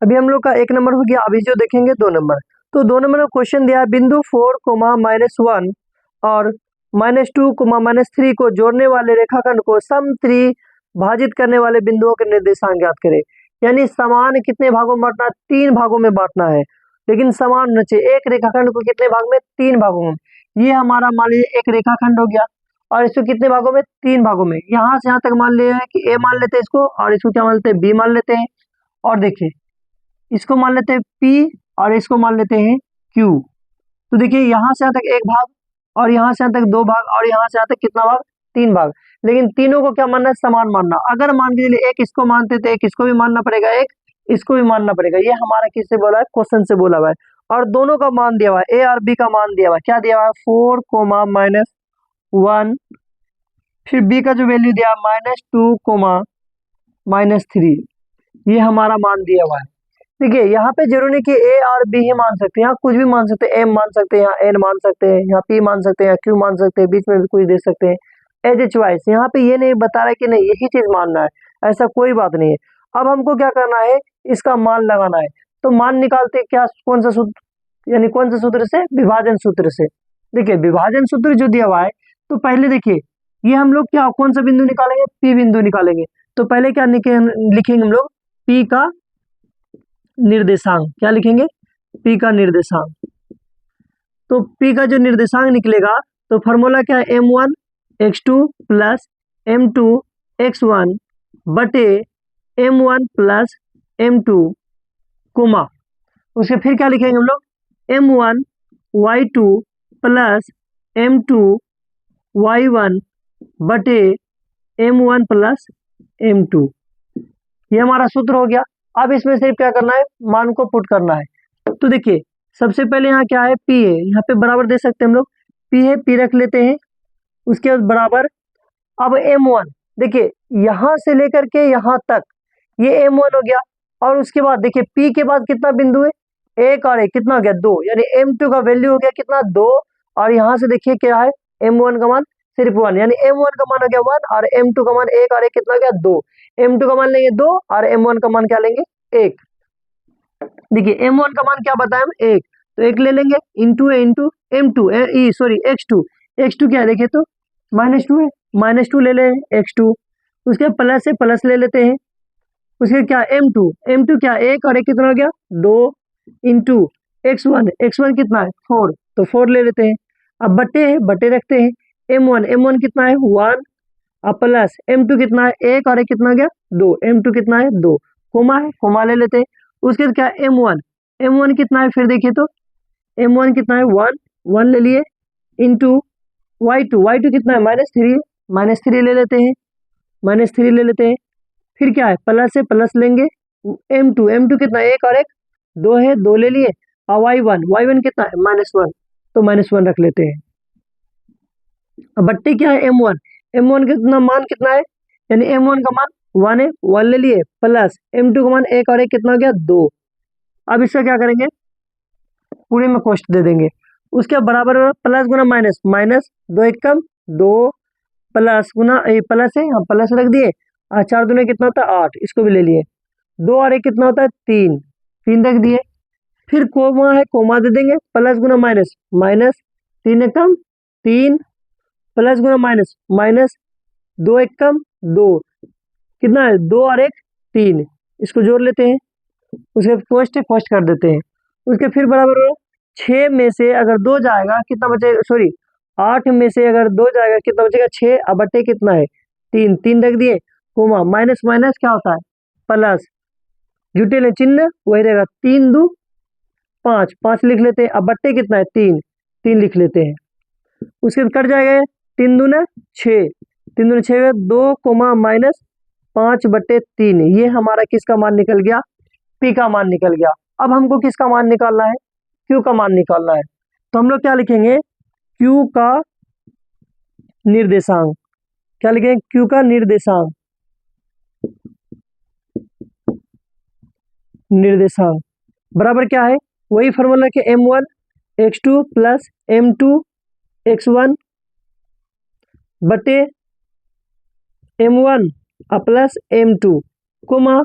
अभी हम लोग का 1 नंबर हो गया। अभी जो देखेंगे 2 नंबर। तो 2 नंबर में क्वेश्चन दिया है, बिंदु 4, -1 और -2, -3 को जोड़ने वाले रेखाखंड को समत्रिभाजित करने वाले बिंदुओं के निर्देशांक ज्ञात करें। यानी समान कितने भागों में बांटना है? 3 भागों में बांटना है, लेकिन समान होना चाहिए। एक रेखाखंड को कितने भाग में? 3 भागों में। ये हमारा मान लीजिए एक रेखाखंड हो गया और इसको कितने भागों में? 3 भागों में। यहाँ से यहाँ तक मान लिया है कि ए मान लेते हैं इसको, और इसको क्या मान लेते हैं? बी मान लेते हैं। और देखिए इसको मान लेते हैं पी और इसको मान लेते हैं क्यू। तो देखिए यहाँ से यहाँ तक 1 भाग और यहाँ से यहाँ तक 2 भाग और यहाँ से यहाँ तक कितना भाग? 3 भाग। लेकिन तीनों को क्या मानना है? समान मानना। अगर मान के चलिए एक इसको मानते तो एक इसको भी मानना पड़ेगा, एक इसको भी मानना पड़ेगा। ये हमारा किससे बोला है? क्वेश्चन से बोला हुआ है। और दोनों का मान दिया हुआ है, ए और बी का मान दिया हुआ है। क्या दिया हुआ है? 4, -1। फिर बी का जो वैल्यू दिया -2, -3। ये हमारा मान दिया हुआ है। देखिए यहाँ पे जरूरी नहीं कि ए और बी ही मान सकते हैं, यहाँ कुछ भी मान सकते हैं। एम मान सकते हैं, यहाँ एन मान सकते हैं, यहाँ पी मान सकते हैं, यहाँ क्यू मान सकते हैं, बीच में भी कुछ दे सकते हैं। As a choice. यहाँ पे ये नहीं बता रहा है कि नहीं यही चीज मानना है, ऐसा कोई बात नहीं है। अब हमको क्या करना है? इसका मान लगाना है। तो मान निकालते क्या? कौन सा सूत्र? यानी कौन से सूत्र से? विभाजन सूत्र से। देखिए विभाजन सूत्र जो दिया हुआ है, तो पहले देखिए ये हम लोग क्या कौन सा बिंदु निकालेंगे? पी बिंदु निकालेंगे। तो पहले क्या लिखेंगे हम लोग? पी का निर्देशांक। क्या लिखेंगे? पी का निर्देशांक। तो पी का जो निर्देशांक निकलेगा तो फॉर्मूला क्या है? m1 x2 plus m2 x1 बटे m1 प्लस m2 कोमा। उसके फिर क्या लिखेंगे हम लोग? m1 y2 plus m2 y1 बटे m1 प्लस m2। ये हमारा सूत्र हो गया। अब इसमें सिर्फ क्या करना है? मान को पुट करना है। तो देखिए सबसे पहले यहाँ क्या है? पी है, यहाँ पे बराबर दे सकते हैं हम लोग। पी है, पी रख लेते हैं। उसके बाद बराबर, अब m1 देखिए यहाँ से लेकर के यहाँ तक ये m1 हो गया। और उसके बाद देखिए पी के बाद कितना बिंदु है? एक और एक कितना हो गया? 2। यानी m2 का वैल्यू हो गया कितना? 2। और यहाँ से देखिए क्या है? m1 का मान सिर्फ 1, यानी m1 का मान हो गया 1 और m2 का मान 1 और 1 कितना हो गया? 2। m2 का मान लेंगे 2 और m1 का मान क्या लेंगे? 1। देखिए m1 का मान क्या बताया हम? 1। तो 1 ले लेंगे, इंटू है into m2 sorry x2। x2 क्या है? देखिए तो -2 है, -2 ले लें x2। उसके प्लस से प्लस ले लेते हैं। उसके क्या? m2 क्या? 1 और 1 कितना हो गया? 2 इंटू x1 कितना है? 4। तो 4 ले लेते हैं। अब बट्टे है, बट्टे रखते हैं। m1 कितना है? 1 और प्लस m2 कितना है? 1 और 1 कितना हो गया? 2। m2 कितना है? 2। कोमा है, कोमा ले लेते हैं। उसके बाद क्या? m1 कितना है? फिर देखिए तो m1 कितना है? 1 ले लिए इंटू y2 कितना है? -3 ले लेते हैं, -3 ले लेते हैं। फिर क्या है? प्लस से प्लस लेंगे। m2 कितना है? 1 और 1 2 है, 2 ले लिए। और y1 कितना है? -1। तो -1 रख लेते हैं। अब बट्टे क्या है? m1 कितना मान कितना है? यानी m1 का मान 1 है, 1 ले लिए। प्लस m2 का मान 1 और 1 कितना हो गया? 2। अब इसका क्या करेंगे? पूरे में कोष्ट दे देंगे। उसके बराबर प्लस गुना माइनस, -2 1 कम 2 प्लस गुना प्लस है, हाँ प्लस रख दिए। और 4 दूने कितना होता है? 8। इसको भी ले लिए। 2 और 1 कितना होता है? 3 रख दिए। फिर कोमा है, कोमा दे देंगे। प्लस गुना माइनस, -3 1 कम 3 प्लस गुना माइनस 2 1 कम 2 कितना है? 2 और 1 3। इसको जोड़ लेते हैं। उसके कोष्ट कर देते हैं। उसके फिर बराबर 6 में से अगर 2 जाएगा कितना बचेगा? सॉरी 8 में से अगर 2 जाएगा कितना बचेगा? 6। अब बटे कितना है? 3 रख दिए। कोमा माइनस माइनस क्या होता है? प्लस। जुटे ले चिन्ह वही रहेगा। 3 2 5 लिख लेते हैं। अब बट्टे कितना है? 3 लिख लेते हैं। उसके बाद कट जाएगा 3 दूना 6, 3 दूना 6 2 कोमा -5/3। ये हमारा किसका मान निकल गया? पी का मान निकल गया। अब हमको किसका मान निकालना है? क्यू का मान निकालना है। तो हम लोग क्या लिखेंगे? क्यू का निर्देशांक। क्या लिखेंगे? क्यू का निर्देशांक। बराबर क्या है? वही फॉर्मूला के m1 x2 plus m2 x1 बटे m1 plus m2 coma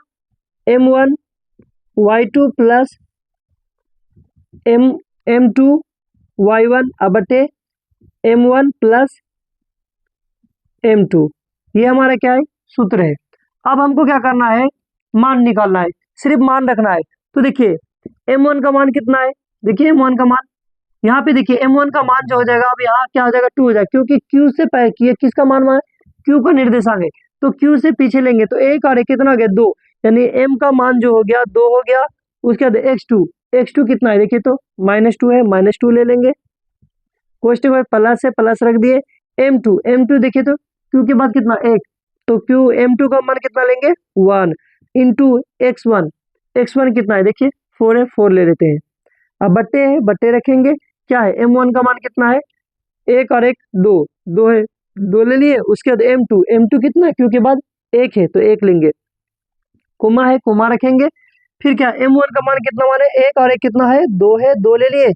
m1 y2 plus m2 y1 बटे m1 प्लस m2, ये हमारा क्या है, सूत्र है। अब हमको क्या करना है, मान निकालना है, सिर्फ मान रखना है। तो देखिए m1 का मान कितना है, देखिए m1 का मान यहाँ पे देखिए m1 का मान जो हो जाएगा, अब यहाँ क्या हो जाएगा 2 हो जाएगा, क्योंकि q से पहले किसका मान q का निर्देशांक है, तो q से पीछे लेंगे तो 1 और 1 कितना हो गया 2, यानी m का मान जो हो गया 2 हो गया। उसके बाद x2 कितना है, देखिए तो -2 है, -2 ले लेंगे, कोष्टक में प्लस से प्लस रख दिए। m2 देखिए तो q के बाद कितना 1, तो m2 का मान कितना लेंगे 1 इंटू x1 कितना है, देखिए 4 है, 4 ले लेते हैं। अब बट्टे है, बट्टे रखेंगे, क्या है m1 का मान कितना है 1 और 1 2 है, 2 ले लिए। उसके बाद m2 कितना है, q के बाद 1 है तो 1 लेंगे, कोमा है, कोमा रखेंगे। फिर क्या m1 का मान कितना, मान है 1 और 1 कितना है 2 है, 2 ले लिए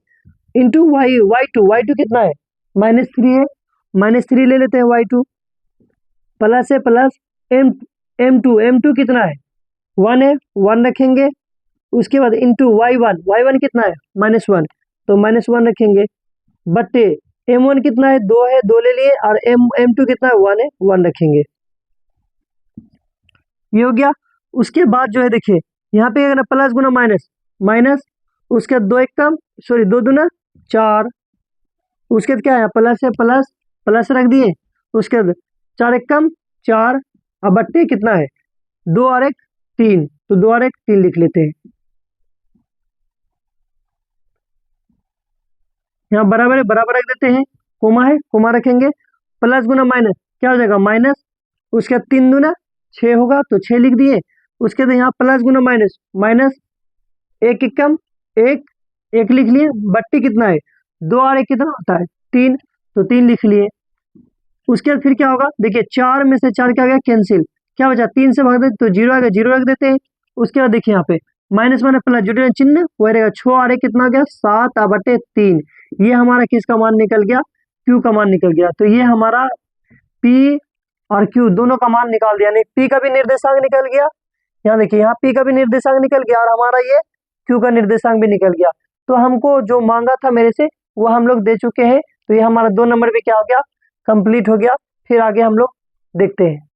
इंटू y2 कितना है -3 है, -3 ले लेते हैं y2, प्लस है प्लस m2 कितना है 1 है, 1 रखेंगे। उसके बाद इंटू y1 कितना है -1, तो -1 रखेंगे, बट्टे m1 कितना है 2 है, 2 ले लिए, और m2 कितना है 1 है, 1 रखेंगे, ये हो गया। उसके बाद जो है देखिए यहाँ पे अगर प्लस गुना माइनस, उसके बाद 2 दूना 4, उसके बाद क्या है प्लस है प्लस रख दिए। उसके बाद 4 एक कम 4, अब बट्टे कितना है 2 और 1 3, तो 2 और 1 3 लिख लेते हैं। यहाँ बराबर है, बराबर रख देते हैं, कोमा है, कोमा रखेंगे, प्लस गुना माइनस क्या हो जाएगा माइनस, उसके बाद 3 दूना 6 होगा तो 6 लिख दिए। उसके बाद यहाँ प्लस गुना माइनस 1 एक कम 1 लिख लिए, बट्टी कितना है 2 और 1 कितना होता है 3, तो 3 लिख लिए। उसके बाद फिर क्या होगा, देखिए 4 में से 4 क्या हो गया कैंसिल, क्या बचा 3 से भाग दे तो 0 आ गया, 0 रख देते हैं। उसके बाद देखिए यहाँ पे माइनस प्लस जुड़े चिन्ह वही रहेगा, 6 और 1 कितना हो गया 7 बटे 3, ये हमारा किसका मान निकल गया, Q का मान निकल गया। तो ये हमारा P और Q दोनों का मान निकाल दिया, यानी P का भी निर्देशांक निकल गया, यहाँ देखिए यहाँ P का भी निर्देशांक निकल गया, और हमारा ये Q का निर्देशांक भी निकल गया। तो हमको जो मांगा था मेरे से वो हम लोग दे चुके हैं, तो ये हमारा 2 नंबर पे क्या हो गया, कंप्लीट हो गया। फिर आगे हम लोग देखते हैं।